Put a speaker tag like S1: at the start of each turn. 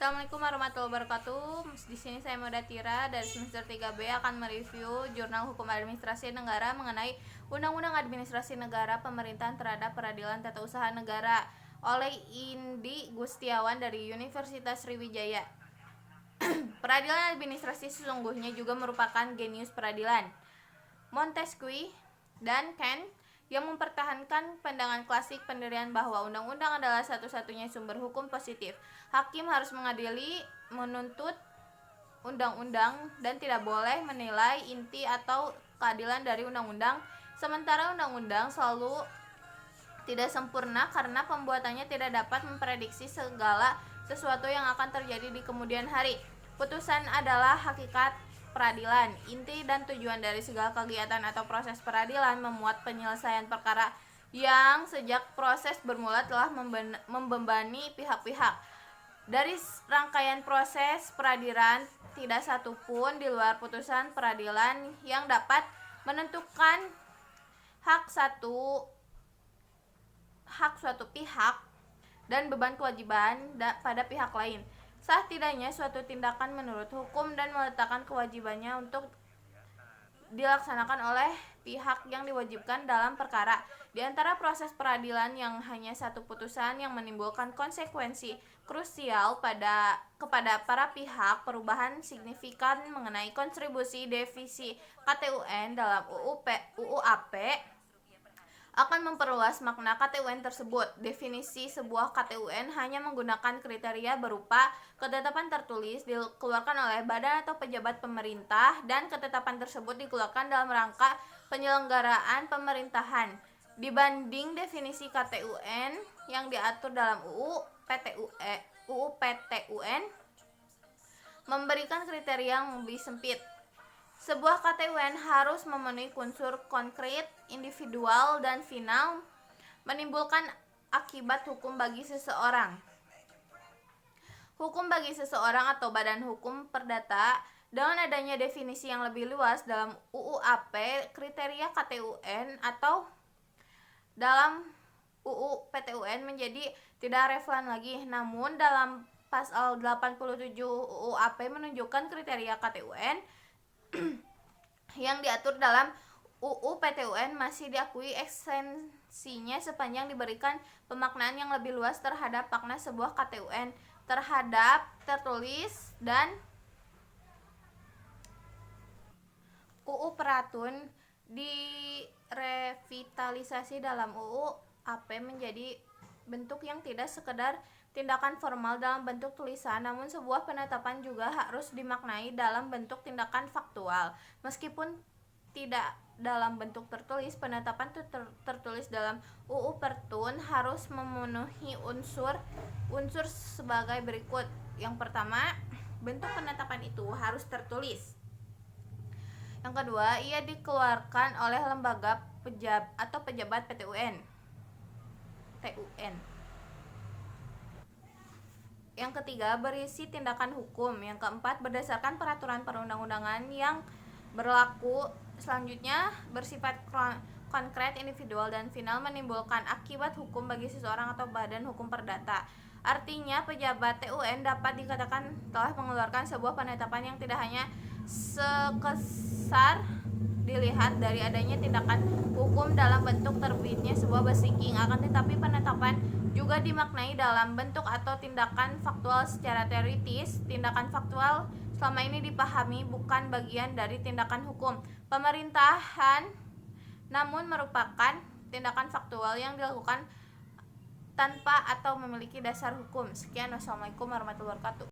S1: Assalamualaikum warahmatullahi wabarakatuh. Di sini saya Moda Tira dari semester 3B akan mereview Jurnal Hukum Administrasi Negara mengenai Undang-Undang Administrasi Negara Pemerintahan Terhadap Peradilan Tata Usaha Negara oleh Indi Gustiawan dari Universitas Sriwijaya. Peradilan administrasi sesungguhnya juga merupakan genius peradilan. Montesquieu dan Kant yang mempertahankan pandangan klasik pendirian bahwa undang-undang adalah satu-satunya sumber hukum positif. Hakim harus mengadili, menuntut undang-undang dan tidak boleh menilai inti atau keadilan dari undang-undang. Sementara undang-undang selalu tidak sempurna karena pembuatannya tidak dapat memprediksi segala sesuatu yang akan terjadi di kemudian hari. Putusan adalah hakikat peradilan. Inti dan tujuan dari segala kegiatan atau proses peradilan memuat penyelesaian perkara yang sejak proses bermula telah membebani pihak-pihak. Dari rangkaian proses peradilan, tidak satupun di luar putusan peradilan yang dapat menentukan hak suatu pihak dan beban kewajiban pada pihak lain. Sah tidaknya suatu tindakan menurut hukum dan meletakkan kewajibannya untuk dilaksanakan oleh pihak yang diwajibkan dalam perkara. Di antara proses peradilan yang hanya satu putusan yang menimbulkan konsekuensi krusial kepada para pihak, perubahan signifikan mengenai kontribusi divisi KTUN dalam UUAP akan memperluas makna KTUN tersebut. Definisi sebuah KTUN hanya menggunakan kriteria berupa ketetapan tertulis dikeluarkan oleh badan atau pejabat pemerintah dan ketetapan tersebut dikeluarkan dalam rangka penyelenggaraan pemerintahan dibanding definisi KTUN yang diatur dalam UU PTUN memberikan kriteria yang lebih sempit. Sebuah KTUN harus memenuhi unsur konkret, individual, dan final, menimbulkan akibat hukum bagi seseorang. Hukum bagi seseorang atau badan hukum perdata. Dengan adanya definisi yang lebih luas dalam UUAP, kriteria KTUN atau dalam UU PTUN menjadi tidak relevan lagi. Namun dalam pasal 87 UUAP menunjukkan kriteria KTUN yang diatur dalam UU PTUN masih diakui esensinya sepanjang diberikan pemaknaan yang lebih luas terhadap makna sebuah KTUN terhadap tertulis dan UU Peratun direvitalisasi dalam UU AP menjadi bentuk yang tidak sekedar tindakan formal dalam bentuk tulisan, namun sebuah penetapan juga harus dimaknai dalam bentuk tindakan faktual. Meskipun tidak dalam bentuk tertulis, penetapan tertulis dalam UU Pertun harus memenuhi unsur sebagai berikut. Yang pertama, bentuk penetapan itu harus tertulis. Yang kedua, ia dikeluarkan oleh lembaga pejabat PTUN. Yang ketiga, berisi tindakan hukum. Yang keempat, berdasarkan peraturan perundang-undangan yang berlaku. Selanjutnya, bersifat konkret, individual, dan final, menimbulkan akibat hukum bagi seseorang atau badan hukum perdata. Artinya, pejabat TUN dapat dikatakan telah mengeluarkan sebuah penetapan yang tidak hanya sekesar dilihat dari adanya tindakan hukum dalam bentuk terbitnya sebuah basiking, akan tetapi penetapan juga dimaknai dalam bentuk atau tindakan faktual secara teoritis. Tindakan faktual selama ini dipahami bukan bagian dari tindakan hukum pemerintahan, namun merupakan tindakan faktual yang dilakukan tanpa atau memiliki dasar hukum. Sekian, wassalamualaikum warahmatullahi wabarakatuh.